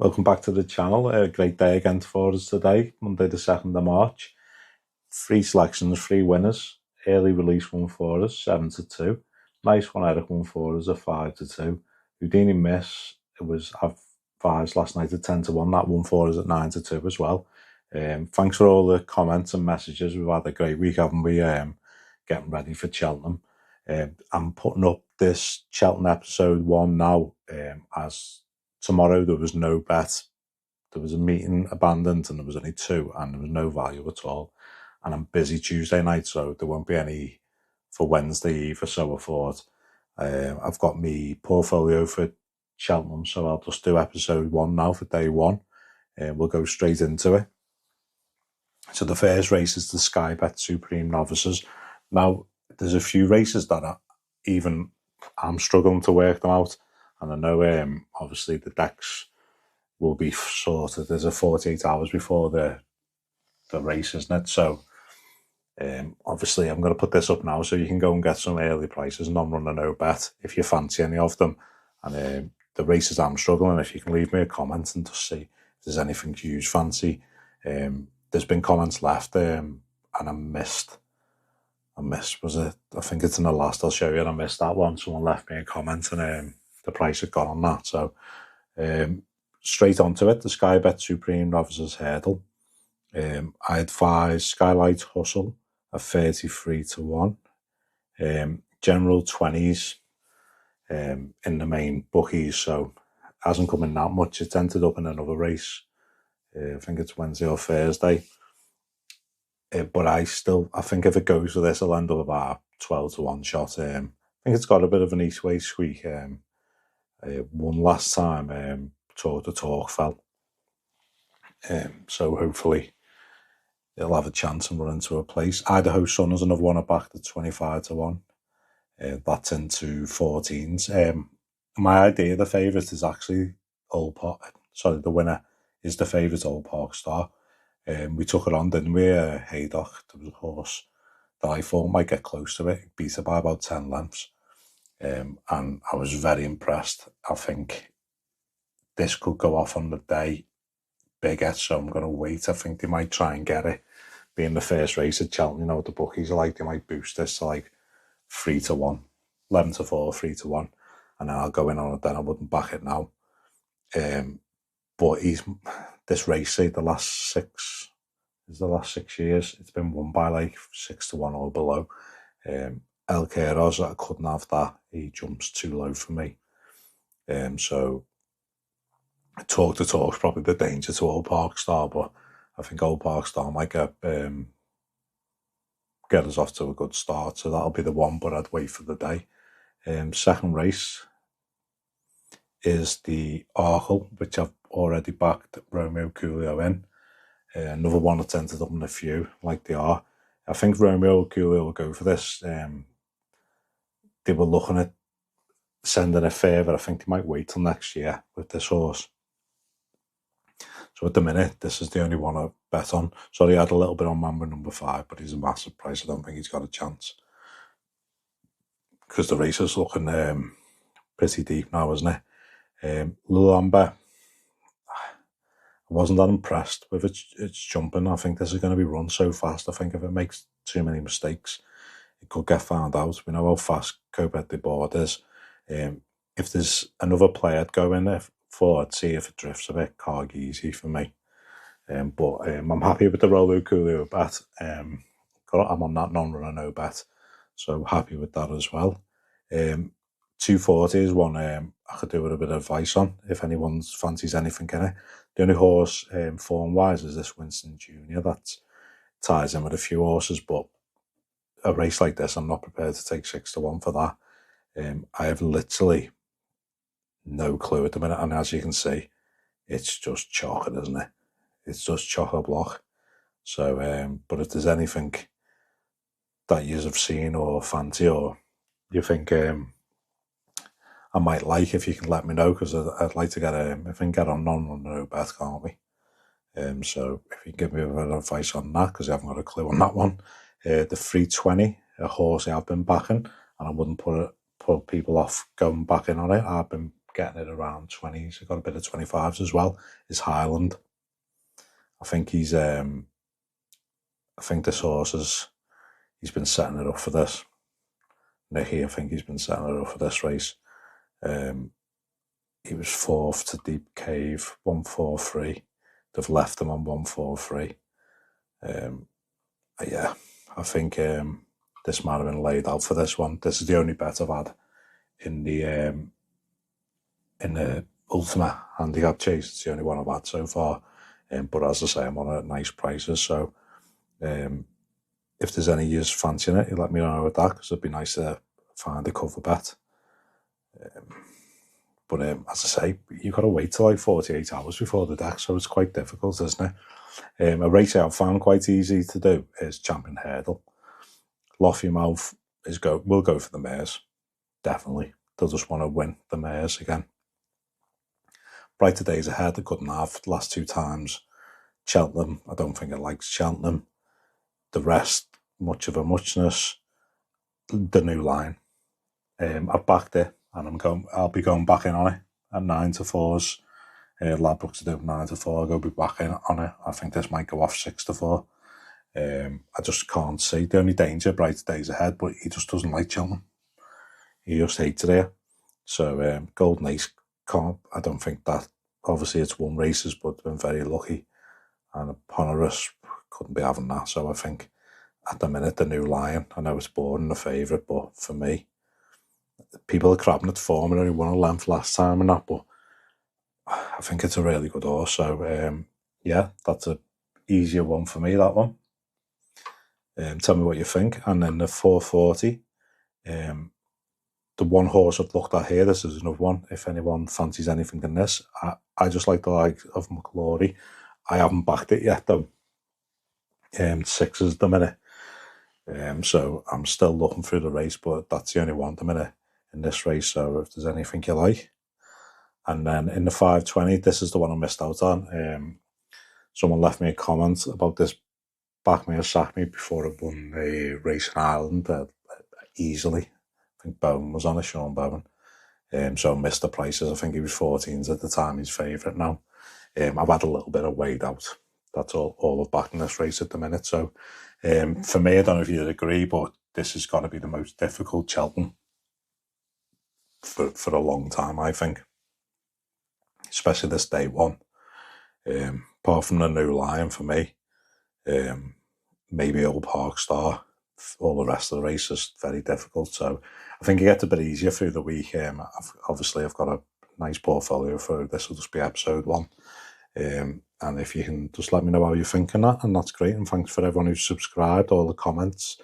Welcome back to the channel. A great day again for us today, Monday the 2nd of March. 3 selections, 3 winners. Early release one for us, 7-2. Nice one, Eric, one for us, a 5-2. Houdini miss, it was fives last night at 10-1. That one for us at 9-2 as well. Thanks for all the comments and messages. We've had a great week, haven't we? Getting ready for Cheltenham. I'm putting up this Cheltenham episode 1 now, as tomorrow there was no bet. There was a meeting abandoned and there was only 2 and there was no value at all. And I'm busy Tuesday night, so there won't be any for Wednesday either. So I thought I've got me portfolio for Cheltenham, so I'll just do episode 1 now for day 1. We'll go straight into it. So the first race is the Sky Bet Supreme Novices. Now, there's a few races that I'm struggling to work them out. And I know obviously the decks will be sorted. There's a 48 hours before the race, isn't it? So obviously I'm going to put this up now so you can go and get some early prices, non-run and no bet, if you fancy any of them. And the races I'm struggling, if you can leave me a comment and just see if there's anything you fancy. There's been comments left and I missed, was it? I think it's in the last, I'll show you, and I missed that one. Someone left me a comment and the price had gone on that. So straight onto it, the Sky Bet Supreme Novices Hurdle. I advise Skylight Hustle at 33-1. General 20s in the main bookies, so it hasn't come in that much. It's entered up in another race. I think it's Wednesday or Thursday. But I think if it goes for this, I'll end up about 12-1 shot. I think it's got a bit of an east-way squeak. One last time, Talk the Talk fell. So hopefully it'll have a chance and run into a place. Idaho Sun is another one, back to 25-1. That's into 14s. My idea, the favourite is actually the winner is the favourite Old Park Star. We took it on, didn't we? Haydock, there was a horse that I thought might get close to it. It beat it by about 10 lengths. And I was very impressed. I think this could go off on the day bigger, so I'm going to wait. I think they might try and get it. Being the first race at Cheltenham, you know what the bookies are like, they might boost this to like 3-1, 11-4, 3-1, and then I'll go in on it then. I wouldn't back it now. But this race, say the last 6 years, it's been won by like 6-1 or below. El Queiroz, I couldn't have that. He jumps too low for me. So Talk the Talk's probably the danger to Old Park Star, but I think Old Park Star might get us off to a good start, so that'll be the one, but I'd wait for the day. Second race is the Arkle, which I've already backed Romeo Coolio in. Another one that's entered up in a few, like they are. I think Romeo Coolio will go for this. They were looking at sending it further. I think they might wait till next year with this horse. So at the minute, this is the only one I bet on. Sorry, I had a little bit on Mamba number 5, but he's a massive price. I don't think he's got a chance. Because the race is looking pretty deep now, isn't it? Luamba, I wasn't that impressed with its jumping. I think this is going to be run so fast. I think if it makes too many mistakes, it could get found out. We know how fast Cobet de Board is. If there's another player I'd go in there for, I'd see if it drifts a bit. Carg easy for me. But I'm happy with the Rolo Coolio bet. I'm on that non-runner no bet, so happy with that as well. 240 is one I could do with a bit of advice on if anyone fancies anything in it. The only horse form-wise is this Winston Jr. that ties in with a few horses, but a race like this, I'm not prepared to take 6-1 for that. I have literally no clue at the minute, and as you can see, it's just chocolate, isn't it? It's just chocolate block. So, but if there's anything that you have seen or fancy, or you think I might like, if you can let me know, because I'd like to get if we can get on no bet, can't we? So if you can give me a bit of advice on that, because I haven't got a clue on that one. The 320, a horse I've been backing, and I wouldn't put people off going back in on it. I've been getting it around 20s. I've got a bit of 25s as well, is Highland. I think he's, I think this horse he's been setting it up for this. Nicky, I think he's been setting it up for this race. He was fourth to Deep Cave, 143. They've left him on 143. Yeah, I think this might have been laid out for this one. This is the only bet I've had in the Ultimate Handicap Chase. It's the only one I've had so far. But as I say, I'm on at nice prices. So if there's any use fancying it, you let me know with that, because it'd be nice to find a cover bet. But as I say, you've got to wait till like 48 hours before the deck, so it's quite difficult, isn't it? A race I've found quite easy to do is Champion Hurdle. Loftymouth will go for the mares, definitely. They'll just want to win the mares again. Brighter Days Ahead, they couldn't have the last 2 times. Cheltenham, I don't think it likes Cheltenham. The rest, much of a muchness. The New Line. I've backed it, and I'll be going back in on it at 9 to 4s. Ladbrokes are doing 9 to 4. I'll be back in on it. I think this might go off 6 to 4. I just can't see. The only danger, Brighter Days Ahead, but he just doesn't like Cheltenham. He just hates it here. So Golden Ace can't. I don't think that. Obviously, it's won races, but been very lucky. And Ponerous couldn't be having that. So I think at the minute, the New Lion, I know it's boring, the favourite, but for me, people are crapping at form and only won a length last time and that, but I think it's a really good horse. So yeah, that's a easier one for me, that one. Tell me what you think. And then the 440, the one horse I've looked at here, this is another one. If anyone fancies anything in this, I just like the like of McClory. I haven't backed it yet though. 6s at the minute. So I'm still looking through the race, but that's the only one at the minute in this race. So if there's anything you like. And then in the 520, this is the one I missed out on. Someone left me a comment about this back me or sack me before I won the race in Ireland easily. I think Bowen was on it, Sean Bowen. So I missed the prices. I think he was 14s at the time. He's favourite now. I've had a little bit of weighed out. That's all I've backed in this race at the minute. So for me, I don't know if you'd agree, but this has got to be the most difficult Cheltenham for a long time, I think. Especially this day one. Apart from the New Lion for me, maybe Old Park Star. All the rest of the race is very difficult. So I think it gets a bit easier through the week. I've got a nice portfolio for this. Will just be episode 1. And if you can just let me know how you're thinking that, and that's great. And thanks for everyone who's subscribed, all the comments.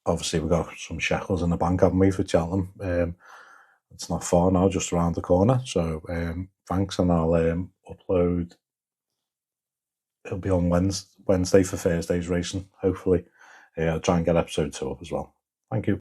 Obviously, we've got some shekels in the bank, haven't we, for Cheltenham? It's not far now, just around the corner. So thanks, and I'll upload. It'll be on Wednesday for Thursday's racing, hopefully. I'll try and get episode 2 up as well. Thank you.